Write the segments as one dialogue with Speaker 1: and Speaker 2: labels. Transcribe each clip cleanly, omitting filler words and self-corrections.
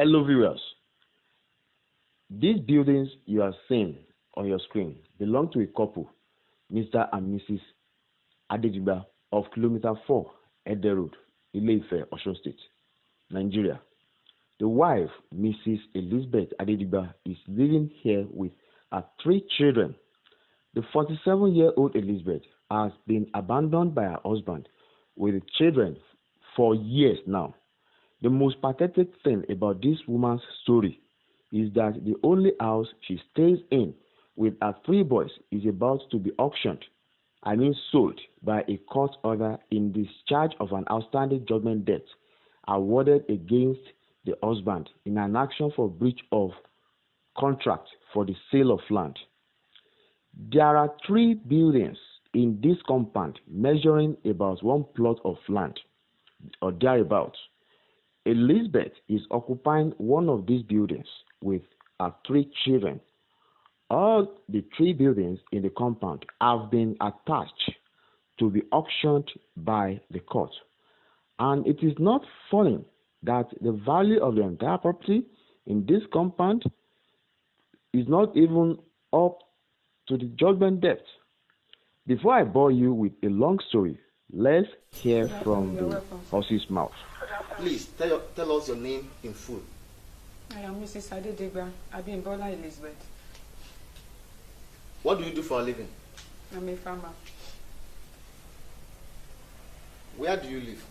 Speaker 1: Hello viewers, these buildings you are seeing on your screen belong to a couple, Mr. and Mrs. Adedigba of Kilometer 4, Ede Road, Ile-Ife, Osun State, Nigeria. The wife, Mrs. Elizabeth Adedigba, is living here with her 3 children. The 47-year-old Elizabeth has been abandoned by her husband with the children for years now. The most pathetic thing about this woman's story is that the only house she stays in with her 3 boys is about to be auctioned, sold by a court order in discharge of an outstanding judgment debt awarded against the husband in an action for breach of contract for the sale of land. There are 3 buildings in this compound measuring about 1 plot of land or thereabouts. Elizabeth is occupying one of these buildings with her 3 children. All the 3 buildings in the compound have been attached to be auctioned by the court. And it is not funny that the value of the entire property in this compound is not even up to the judgment debt. Before I bore you with a long story, let's hear from the horse's mouth.
Speaker 2: Please tell us your name in full.
Speaker 3: I am Mrs. Adedigba Abimbola Elizabeth.
Speaker 2: What do you do for a living?
Speaker 3: I'm a farmer.
Speaker 2: Where do you live?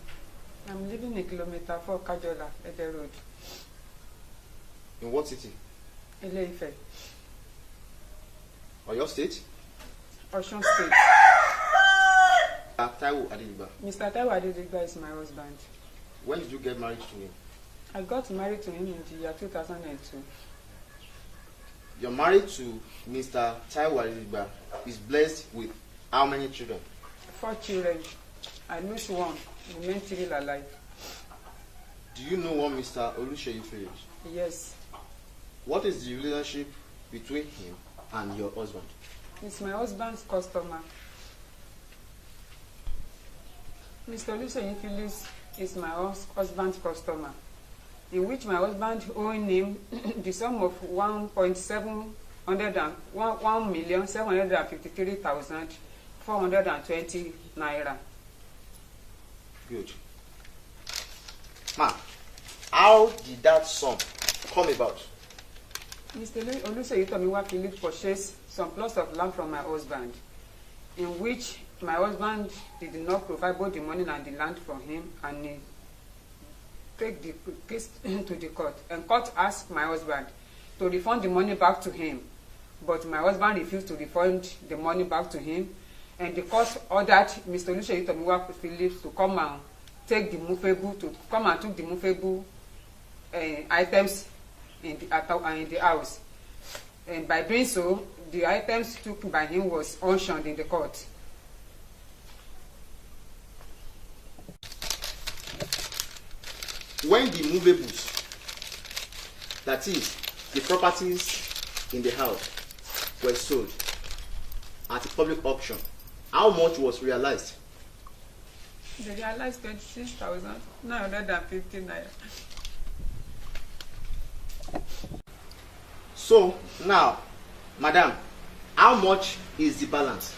Speaker 3: I'm living in Kilometer 4, Kajola, Ede Road.
Speaker 2: In what city?
Speaker 3: Ile-Ife.
Speaker 2: Or your state?
Speaker 3: Osun State.
Speaker 2: Taiwo Adedigba.
Speaker 3: Mr. Taiwo Adedigba is my husband.
Speaker 2: When did you get married to him?
Speaker 3: I got married to him in the year 2002.
Speaker 2: You're married to Mr. Taiwo Adedigba. Is blessed with how many children?
Speaker 3: 4 children. I lose 1. Remain 3 alive.
Speaker 2: Do you know what Mr. Elizabeth is?
Speaker 3: Yes. What
Speaker 2: is the relationship between him and your husband?
Speaker 3: He's my husband's customer. Mr. Elizabeth is my husband's customer, in which my husband owing him the sum of 1,753,420 naira.
Speaker 2: Good. Ma, how did that sum come about?
Speaker 3: Mr. Oluseyi purchased some plots of land from my husband, in which my husband did not provide both the money and the land for him, and he take the case to the court. And court asked my husband to refund the money back to him, but my husband refused to refund the money back to him. And the court ordered Mr. Oluseyi to come and take the movable, took the movable items in the house. And by doing so, the items took by him was auctioned in the court.
Speaker 2: When the movables, that is, the properties in the house, were sold at a public auction, how much was realized?
Speaker 3: They realized 26,950 naira.
Speaker 2: So now, madam, how much is the balance?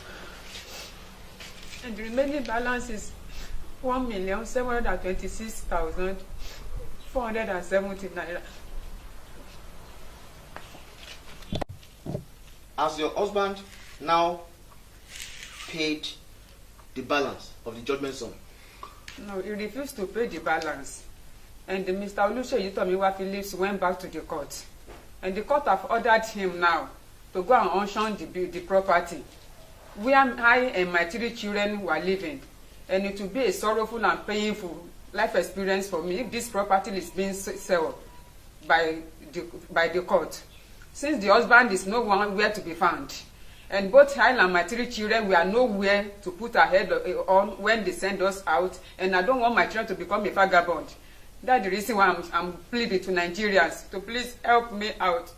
Speaker 3: And the remaining balance is 1,726,470 naira.
Speaker 2: Has your husband now paid the balance of the judgment sum?
Speaker 3: No, he refused to pay the balance. And Mr. Oluseyi went back to the court. And the court have ordered him now to go and auction the property where I and my 3 children were living. And it will be a sorrowful and painful life experience for me if this property is being sold by the court. Since the husband is nowhere to be found, and both I and my 3 children were nowhere to put our head on when they send us out, and I don't want my children to become a vagabond. That's the reason why I'm pleading to Nigerians to please help me out.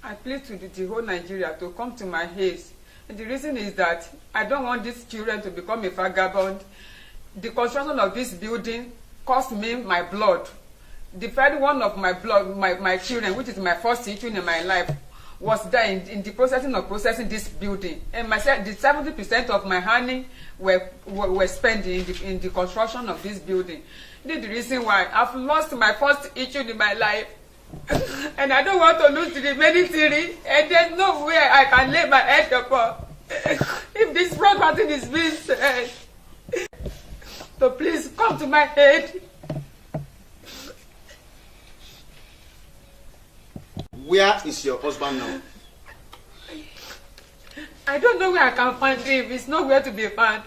Speaker 3: I plead to the whole Nigeria to come to my aid The reason is that I don't want these children to become a vagabond. The construction of this building cost me my blood. The very one of my blood, my children, which is my first children in my life, was there in the processing this building. And the 70% of my honey were spent in the construction of this building. This is the reason why I've lost my first issue in my life. And I don't want to lose the remaining three, and there's no way I can lay my head upon if this property is being sold. So please come to my head.
Speaker 2: Where is your husband now?
Speaker 3: I don't know where I can find him. He's nowhere to be found.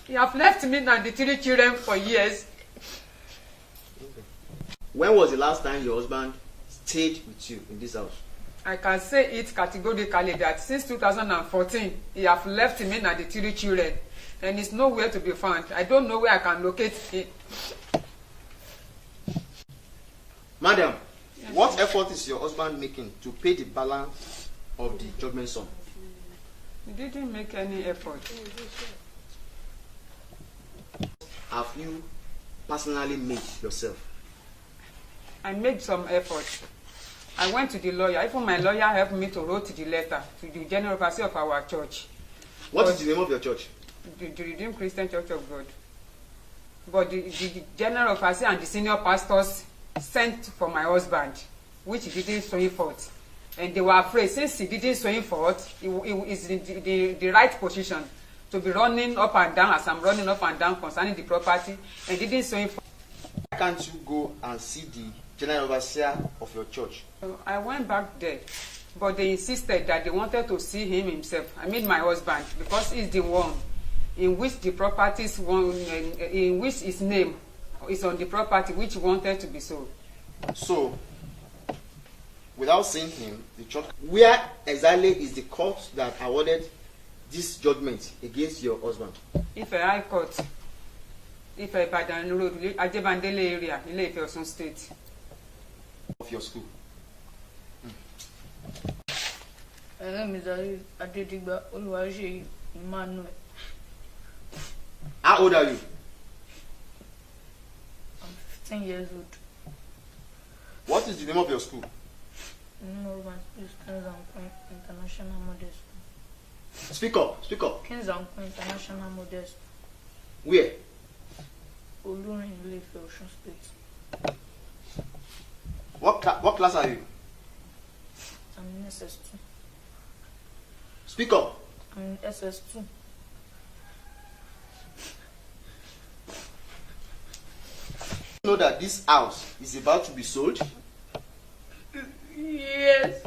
Speaker 3: He have left me and the three children for years.
Speaker 2: When was the last time your husband stayed with you in this house?
Speaker 3: I can say it categorically that since 2014, he have left me and the three children, and he's nowhere to be found. I don't know where I can locate him.
Speaker 2: Madam, yes, what effort is your husband making to pay the balance of the judgment sum?
Speaker 3: He didn't make any effort.
Speaker 2: Have you personally made yourself?
Speaker 3: I made some effort. I went to the lawyer. Even my lawyer helped me to write the letter to the general overseer of our church.
Speaker 2: What is the name of your church?
Speaker 3: The Redeemed Christian Church of God. But the general overseer and the senior pastors sent for my husband, which he didn't show forth. And they were afraid, since he didn't show forth, he is in the right position to be running up and down as I'm running up and down concerning the property, and didn't show forth.
Speaker 2: Why can't you go and see the general overseer of your church?
Speaker 3: I went back there, but they insisted that they wanted to see him himself. I mean my husband, because he's the one in which the properties in which his name is on the property which wanted to be sold.
Speaker 2: So, without seeing him, the church, where exactly is the court that awarded this judgment against your husband?
Speaker 3: If a high court, if a Ede Road, Adebandele area, Ile-Ife, Osun State.
Speaker 2: Of your school.
Speaker 4: My name is Adedigba Abimbola.
Speaker 2: How old are you?
Speaker 4: I'm 15 years old.
Speaker 2: What is the name of your school?
Speaker 4: The name of my school is Kings and Queen International Model School.
Speaker 2: Speak up, speak up.
Speaker 4: Kings and Queen International Model School.
Speaker 2: Where?
Speaker 4: Ile-Ife, Osun State.
Speaker 2: What class are you?
Speaker 4: I'm in SS2.
Speaker 2: Speak up.
Speaker 4: I'm in SS2.
Speaker 2: You know that this house is about to be sold?
Speaker 4: Yes.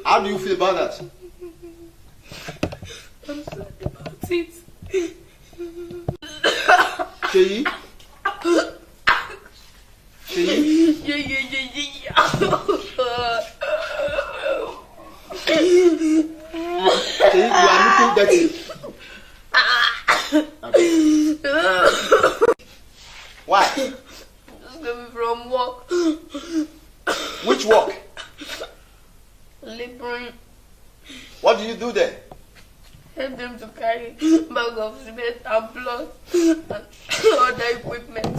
Speaker 2: How do you feel about that?
Speaker 4: I'm sad about it.
Speaker 2: Sheyi? Sheyi?
Speaker 4: Yeah.
Speaker 2: Sheyi, you are looking dirty. Why?
Speaker 4: Just coming from work.
Speaker 2: Which work?
Speaker 4: Laboring.
Speaker 2: What do you do there?
Speaker 4: Help them to carry bag of cement and blood and other equipment.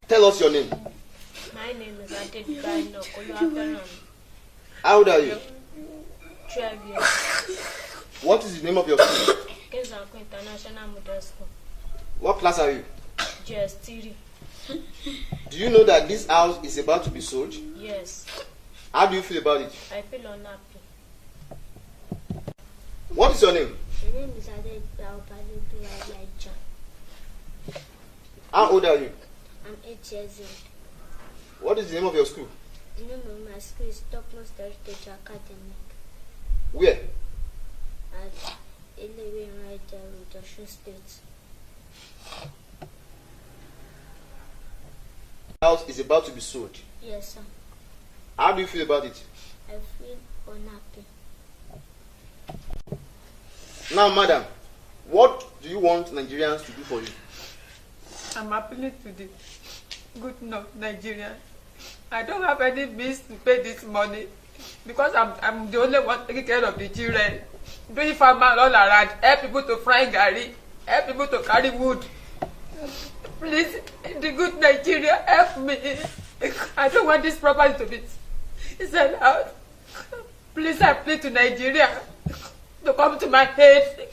Speaker 2: Tell us your name.
Speaker 5: My name is Adedigba Abimbola Elizabeth.
Speaker 2: How old are you?
Speaker 5: 12 years.
Speaker 2: What is the name of your school?
Speaker 5: Kings and Queen International Model School.
Speaker 2: What class are you?
Speaker 5: GS3.
Speaker 2: Do you know that this house is about to be sold?
Speaker 5: Yes.
Speaker 2: How do you feel about it?
Speaker 5: I feel unhappy.
Speaker 2: What is your name?
Speaker 5: My name is Adedigba Abimbola Elizabeth.
Speaker 2: How old are you?
Speaker 5: I'm 8 years old.
Speaker 2: What is the name of your school?
Speaker 5: The name of my school is Topmost Heritage Academy
Speaker 2: Where?
Speaker 5: at Ile-Ife Ede Road, Osun State.
Speaker 2: The house is about to be sold.
Speaker 5: Yes, sir.
Speaker 2: How do you feel about it?
Speaker 5: I feel unhappy.
Speaker 2: Now, madam, what do you want Nigerians to do for you?
Speaker 3: I'm appealing to the good Nigerians I don't have any means to pay this money because I'm the only one taking care of the children. Doing farmer all around, help people to fry gari, help people to carry wood. Please, the good Nigeria, help me. I don't want this property to be sell out. Please, I plead to Nigeria to come to my aid.